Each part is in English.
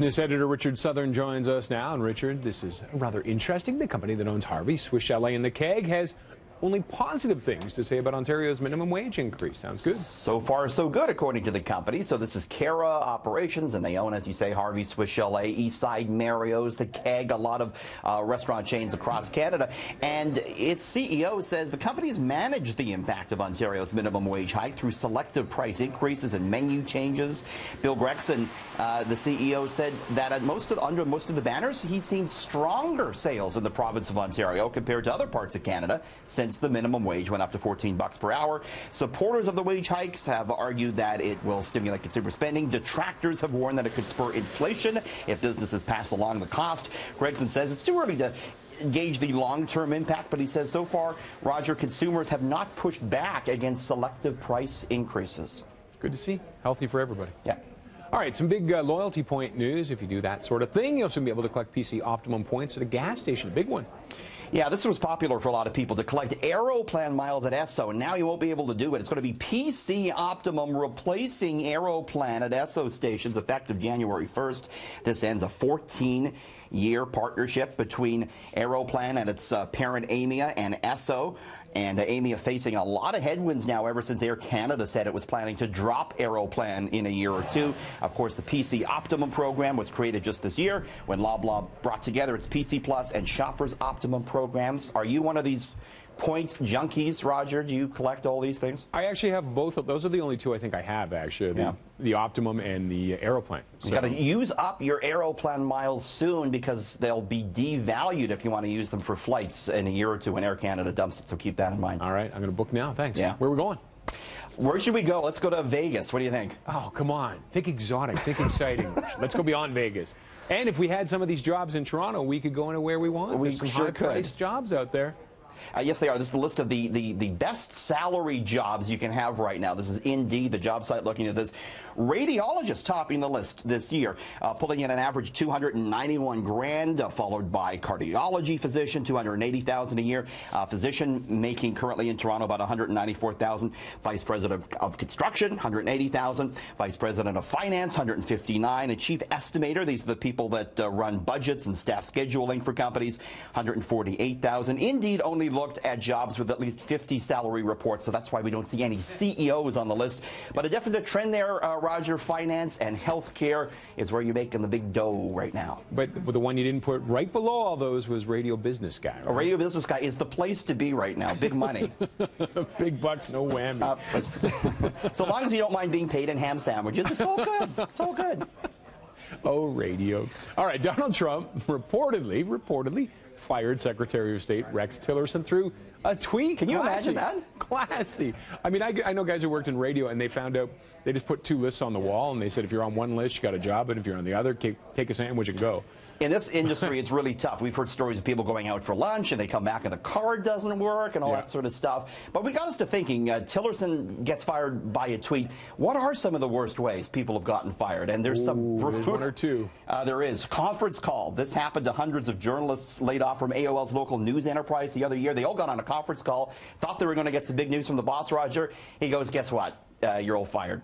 Business editor Richard Southern joins us now. And Richard, this is rather interesting. The company that owns Harvey, Swiss Chalet, and the Keg has only positive things to say about Ontario's minimum wage increase. Sounds good. So far, so good, according to the company. So this is Cara Operations, and they own, as you say, Harvey, Swiss Chalet, Eastside Mario's, the Keg, a lot of restaurant chains across Canada. And its CEO says the company has managed the impact of Ontario's minimum wage hike through selective price increases and menu changes. Bill Gregson, the CEO, said that under most of the banners, he's seen stronger sales in the province of Ontario compared to other parts of Canada since the minimum wage went up to $14 per hour. Supporters of the wage hikes have argued that it will stimulate consumer spending. Detractors have warned that it could spur inflation if businesses pass along the cost. Gregson says it's too early to gauge the long-term impact, but he says so far, Roger, consumers have not pushed back against selective price increases. Good to see. Healthy for everybody. Yeah. All right, some big loyalty point news. If you do that sort of thing, you'll soon be able to collect PC Optimum points at a gas station. A big one. Yeah, this was popular for a lot of people to collect Aeroplan miles at Esso, and now you won't be able to do it. It's going to be PC Optimum replacing Aeroplan at Esso stations effective January 1st. This ends a 14-year partnership between Aeroplan and its parent Aimia and Esso. And Aimia facing a lot of headwinds now ever since Air Canada said it was planning to drop Aeroplan in a year or two. Of course, the PC Optimum program was created just this year when Loblaw brought together its PC Plus and Shoppers Optimum programs. Are you one of these point junkies, Roger? Do you collect all these things? I actually have both of those. Are the only two I think I have, actually. The Optimum and the Aeroplan. So. You got to use up your Aeroplan miles soon because they'll be devalued if you want to use them for flights in a year or two when Air Canada dumps it. So keep that in mind. All right, I'm going to book now. Thanks. Yeah. Where are we going? Where should we go? Let's go to Vegas. What do you think? Oh, come on. Think exotic. Think exciting. Let's go beyond Vegas. And if we had some of these jobs in Toronto, we could go anywhere we want. We There's some sure could. high-priced jobs out there. Yes, they are. This is the list of the best salary jobs you can have right now. This is Indeed, the job site looking at this. Radiologist topping the list this year, pulling in an average $291 grand, followed by cardiology physician, $280,000 a year. Physician making currently in Toronto about $194,000. Vice president of construction, $180,000. Vice president of finance, $159,000. A chief estimator, these are the people that run budgets and staff scheduling for companies, $148,000. Indeed only looked at jobs with at least 50 salary reports, so that's why we don't see any CEOs on the list. But a definite trend there, Roger, finance and healthcare is where you're making the big dough right now. But the one you didn't put right below all those was radio business guy. Right? A radio business guy is the place to be right now. Big money. Big bucks, no whammy. So long as you don't mind being paid in ham sandwiches, it's all good. It's all good. Oh, radio. All right, Donald Trump reportedly fired Secretary of State Rex Tillerson through a tweet. Can you imagine that? Classy. I mean, I know guys who worked in radio, and they found out they just put two lists on the wall, and they said if you're on one list, you got a job, and if you're on the other, take a sandwich and go. In this industry, it's really tough. We've heard stories of people going out for lunch and they come back and the card doesn't work and all that sort of stuff. But we got us to thinking, Tillerson gets fired by a tweet. What are some of the worst ways people have gotten fired? And there's some... There's one or two. There is. Conference call. This happened to hundreds of journalists laid off from AOL's local news enterprise the other year. They all got on a conference call, thought they were going to get some big news from the boss, Roger. He goes, guess what? You're all fired.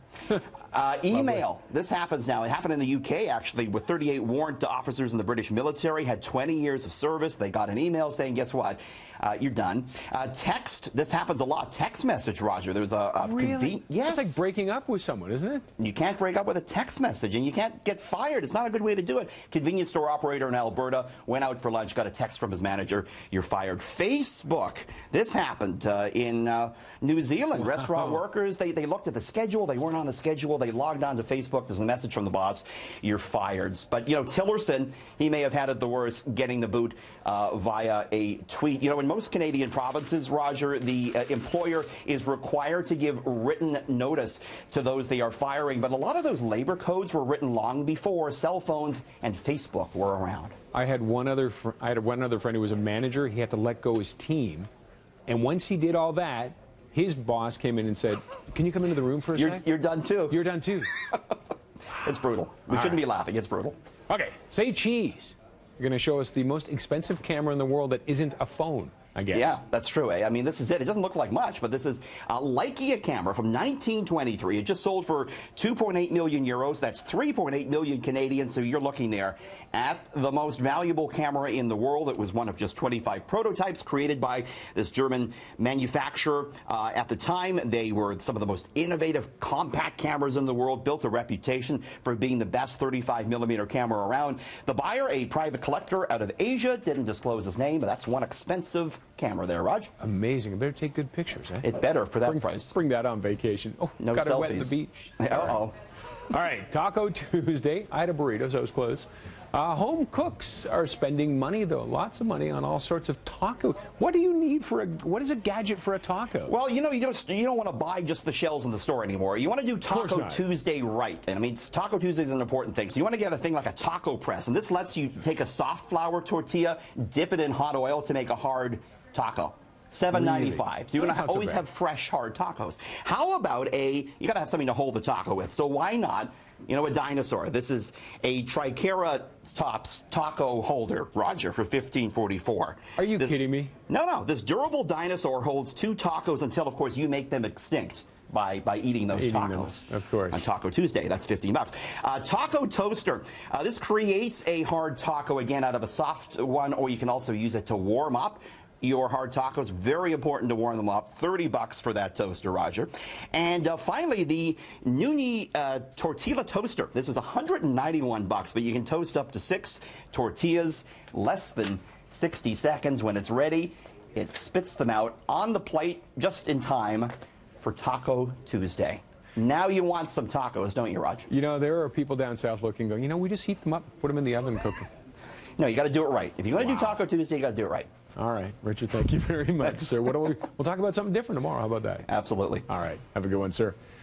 Email. This happens now. It happened in the UK, actually, with 38 warrant officers in the British military, had 20 years of service. They got an email saying, guess what? You're done. Text. This happens a lot. Text message, Roger. There's a really? Yes. It's like breaking up with someone, isn't it? You can't break up with a text message, and you can't get fired. It's not a good way to do it. Convenience store operator in Alberta went out for lunch, got a text from his manager. You're fired. Facebook. This happened in New Zealand. Wow. Restaurant workers, they looked at the schedule. They weren't on the schedule. They logged on to Facebook. There's a message from the boss. You're fired. But, you know, Tillerson, he may have had it the worst getting the boot via a tweet. You know, in most Canadian provinces, Roger, the employer is required to give written notice to those they are firing. But a lot of those labor codes were written long before cell phones and Facebook were around. I had one other friend who was a manager. He had to let go his team. And once he did all that, his boss came in and said, can you come into the room for a sec? You're done too. You're done too. It's brutal. We shouldn't be laughing. It's brutal. Okay, say cheese. You're going to show us the most expensive camera in the world that isn't a phone. I guess. Yeah, that's true. I mean, this is it. It doesn't look like much, but this is a Leica camera from 1923. It just sold for 2.8 million euros. That's 3.8 million Canadian. So you're looking there at the most valuable camera in the world. It was one of just 25 prototypes created by this German manufacturer. At the time, they were some of the most innovative compact cameras in the world, built a reputation for being the best 35mm camera around. The buyer, a private collector out of Asia, didn't disclose his name, but that's one expensive camera there, Raj. Amazing. It better take good pictures, eh? It better for that price. Bring that on vacation. Oh, no got selfies. it wet at the beach. Uh-oh. All right, Taco Tuesday. I had a burrito, so it was close. Home cooks are spending money, though, lots of money on all sorts of taco. What do you need for what is a gadget for a taco? Well, you know, you don't want to buy just the shells in the store anymore. You want to do Taco Tuesday right. And I mean, Taco Tuesday is an important thing. So you want to get a thing like a taco press. And this lets you take a soft flour tortilla, dip it in hot oil to make a hard taco. $7.95. So you want to always have fresh, hard tacos. How about you got to have something to hold the taco with. So why not, you know, a dinosaur? This is a Triceratops taco holder, Roger, for $15.44. Are you kidding me? No. This durable dinosaur holds 2 tacos until, of course, you make them extinct by eating those tacos. Of course. On Taco Tuesday, that's $15. Taco toaster. This creates a hard taco, again, out of a soft one, or you can also use it to warm up your hard tacos. Very important to warm them up. $30 for that toaster, Roger. And finally, the Nuni tortilla toaster. This is $191, but you can toast up to 6 tortillas, less than 60 seconds. When it's ready, it spits them out on the plate just in time for Taco Tuesday. Now you want some tacos, don't you, Roger? You know, there are people down south looking, going, you know, we just heat them up, put them in the oven, cook them. No, you got to do it right. If you're going to do Taco Tuesday, you got to do it right. All right, Richard, thank you very much, sir. We'll talk about something different tomorrow. How about that? Absolutely. All right, have a good one, sir.